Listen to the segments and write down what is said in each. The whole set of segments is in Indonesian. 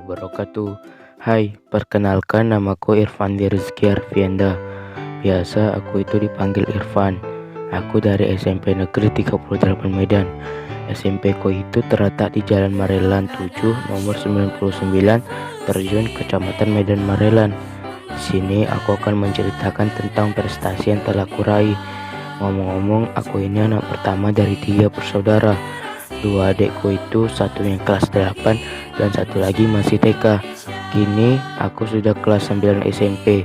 wabarakatuh. Hai, perkenalkan namaku Irfan Rizky Arfienda. Biasa aku itu dipanggil Irfan. Aku dari SMP Negeri 38 Medan. SMP ku itu terletak di Jalan Marelan 7 nomor 99 Terjun Kecamatan Medan Marelan. Di sini aku akan menceritakan tentang prestasi yang telah kurai. Ngomong-ngomong, aku ini anak pertama dari 3 bersaudara. Dua adekku itu satunya kelas 8 dan satu lagi masih TK. Kini aku sudah kelas 9 SMP.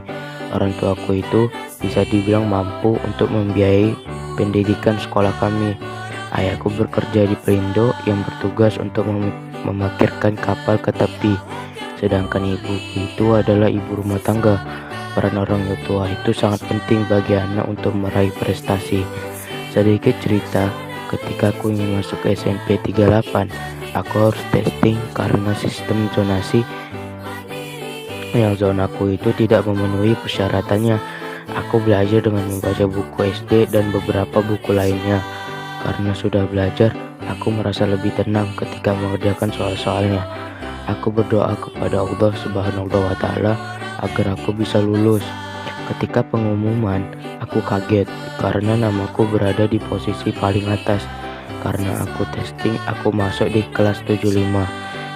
Orang tuaku itu bisa dibilang mampu untuk membiayai pendidikan sekolah kami. Ayahku bekerja di Pelindo yang bertugas untuk memarkirkan kapal ke tepi. Sedangkan ibuku itu adalah ibu rumah tangga. Peran orang tua itu sangat penting bagi anak untuk meraih prestasi. Sedikit cerita, ketika aku ingin masuk ke SMP 38, aku harus testing karena sistem zonasi yang zonaku itu tidak memenuhi persyaratannya. Aku belajar dengan membaca buku SD dan beberapa buku lainnya. Karena sudah belajar, aku merasa lebih tenang ketika mengerjakan soal-soalnya. Aku berdoa kepada Allah Subhanahu wa Ta'ala agar aku bisa lulus. Ketika pengumuman, aku kaget karena namaku berada di posisi paling atas. Karena aku testing, aku masuk di kelas 75.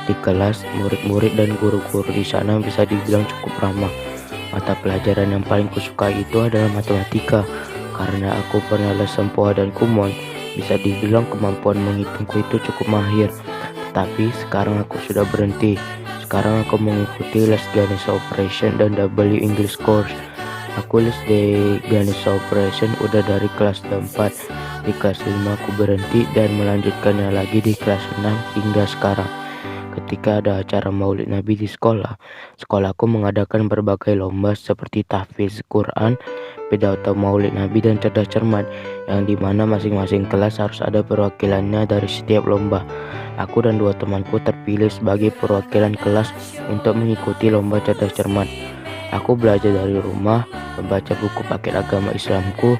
Di kelas, murid-murid dan guru-guru di sana bisa dibilang cukup ramah. Mata pelajaran yang paling kusuka itu adalah matematika. Karena aku pernah les Sempoa dan Kumon, bisa dibilang kemampuan menghitungku itu cukup mahir. Tapi sekarang aku sudah berhenti. Sekarang aku mengikuti les Ganesha Operation dan W English Course. Aku les di Ganesha Operation udah dari kelas 4. Di kelas 5 aku berhenti dan melanjutkannya lagi di kelas 6 hingga sekarang. Ketika ada acara Maulid Nabi di sekolah, sekolahku mengadakan berbagai lomba seperti tahfiz Quran, pidato Maulid Nabi dan cerdas cermat, yang dimana masing-masing kelas harus ada perwakilannya dari setiap lomba. Aku dan 2 temanku terpilih sebagai perwakilan kelas untuk mengikuti lomba cerdas cermat. Aku belajar dari rumah, membaca buku paket agama Islamku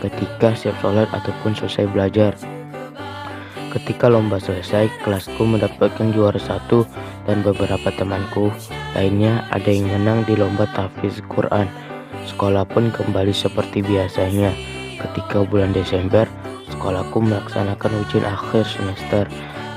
ketika siap sholat ataupun selesai belajar. Ketika lomba selesai, kelasku mendapatkan juara 1 dan beberapa temanku lainnya ada yang menang di lomba tahfiz Quran. Sekolah pun kembali seperti biasanya. Ketika bulan Desember, sekolahku melaksanakan ujian akhir semester.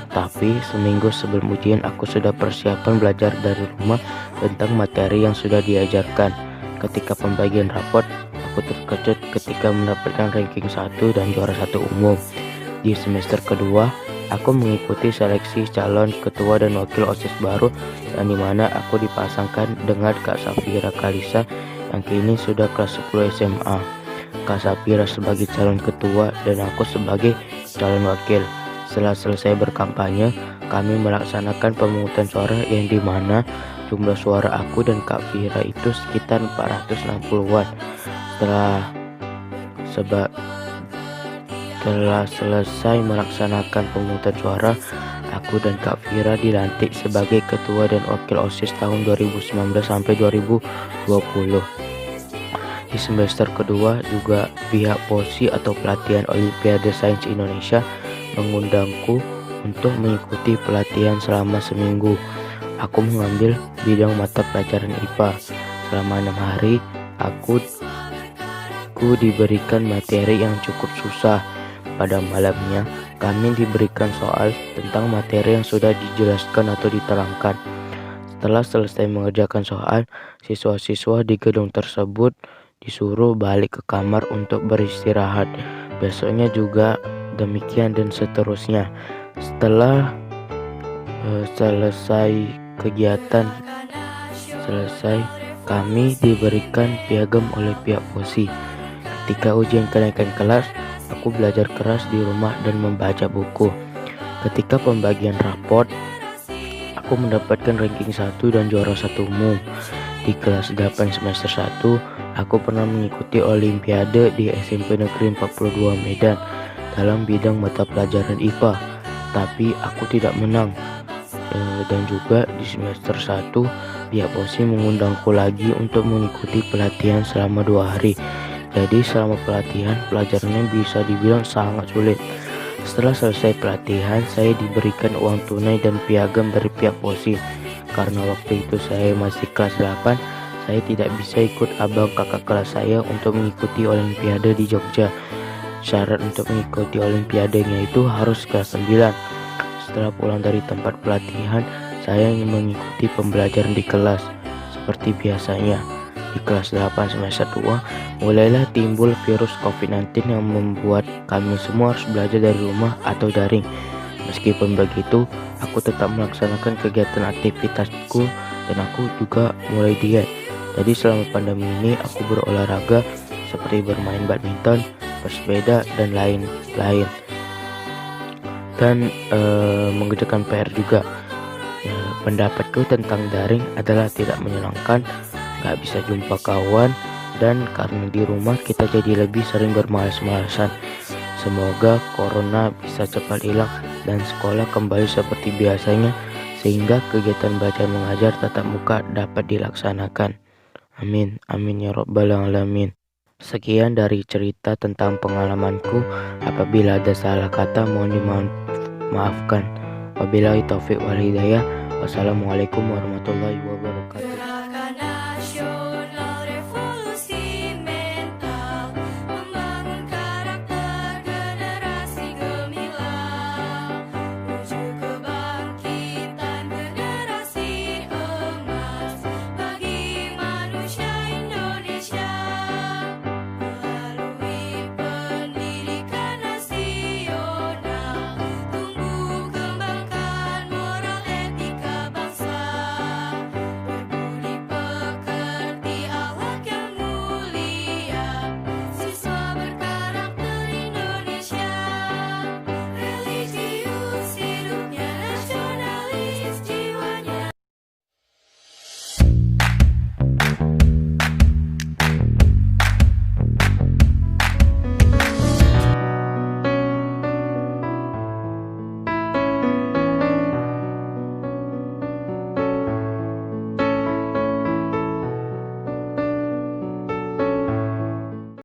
Tapi seminggu sebelum ujian aku sudah persiapan belajar dari rumah tentang materi yang sudah diajarkan. Ketika pembagian rapot, aku terkejut ketika mendapatkan ranking 1 dan juara 1 umum. Di semester kedua, aku mengikuti seleksi calon ketua dan wakil OSIS baru, yang dimana aku dipasangkan dengan Kak Safira Kalisa yang kini sudah kelas 10 SMA. Kak Safira sebagai calon ketua dan aku sebagai calon wakil. Setelah selesai berkampanye, kami melaksanakan pemungutan suara yang dimana jumlah suara aku dan Kak Fira itu sekitar 460-an. Setelah selesai melaksanakan pemungutan suara, aku dan Kak Fira dilantik sebagai ketua dan wakil OSIS tahun 2019 sampai 2020. Di semester kedua juga pihak POSI atau Pelatihan Olimpiade Sains Indonesia mengundangku untuk mengikuti pelatihan selama seminggu. Aku mengambil bidang mata pelajaran IPA. Selama 6 hari, aku diberikan materi yang cukup susah. Pada malamnya, kami diberikan soal tentang materi yang sudah dijelaskan atau diterangkan. Setelah selesai mengerjakan soal, siswa-siswa di gedung tersebut disuruh balik ke kamar untuk beristirahat. Besoknya juga demikian dan seterusnya. Setelah selesai, kami diberikan piagam oleh pihak POSI. Ketika ujian kenaikan kelas, aku belajar keras di rumah dan membaca buku. Ketika pembagian raport, aku mendapatkan ranking 1 dan juara 1 umum. Di kelas 8 semester 1, aku pernah mengikuti Olimpiade di SMP Negeri 42 Medan dalam bidang mata pelajaran IPA, tapi aku tidak menang. Dan juga di semester 1, pihak POSI mengundangku lagi untuk mengikuti pelatihan selama 2 hari. Jadi selama pelatihan, pelajarannya bisa dibilang sangat sulit. Setelah selesai pelatihan, saya diberikan uang tunai dan piagam dari pihak POSI. karena waktu itu saya masih kelas 8, saya tidak bisa ikut abang kakak kelas saya untuk mengikuti olimpiade di Jogja. Syarat untuk mengikuti olimpiadenya itu harus kelas 9. Setelah pulang dari tempat pelatihan, saya ingin mengikuti pembelajaran di kelas. Seperti biasanya, di kelas 8 semester 2, mulailah timbul virus COVID-19 yang membuat kami semua harus belajar dari rumah atau daring. Meskipun begitu, aku tetap melaksanakan kegiatan aktivitasku dan aku juga mulai diet. Jadi selama pandemi ini aku berolahraga seperti bermain badminton, bersepeda, dan lain-lain. Dan mengerjakan PR juga. Pendapatku tentang daring adalah tidak menyenangkan, gak bisa jumpa kawan, dan karena di rumah kita jadi lebih sering bermalas-malasan. Semoga corona bisa cepat hilang dan sekolah kembali seperti biasanya, sehingga kegiatan baca mengajar tatap muka dapat dilaksanakan. Amin, amin ya robbal alamin. Sekian dari cerita tentang pengalamanku. Apabila ada salah kata mohon dimaafkan. Wabillahi taufik wal hidayah. Wassalamualaikum warahmatullahi wabarakatuh.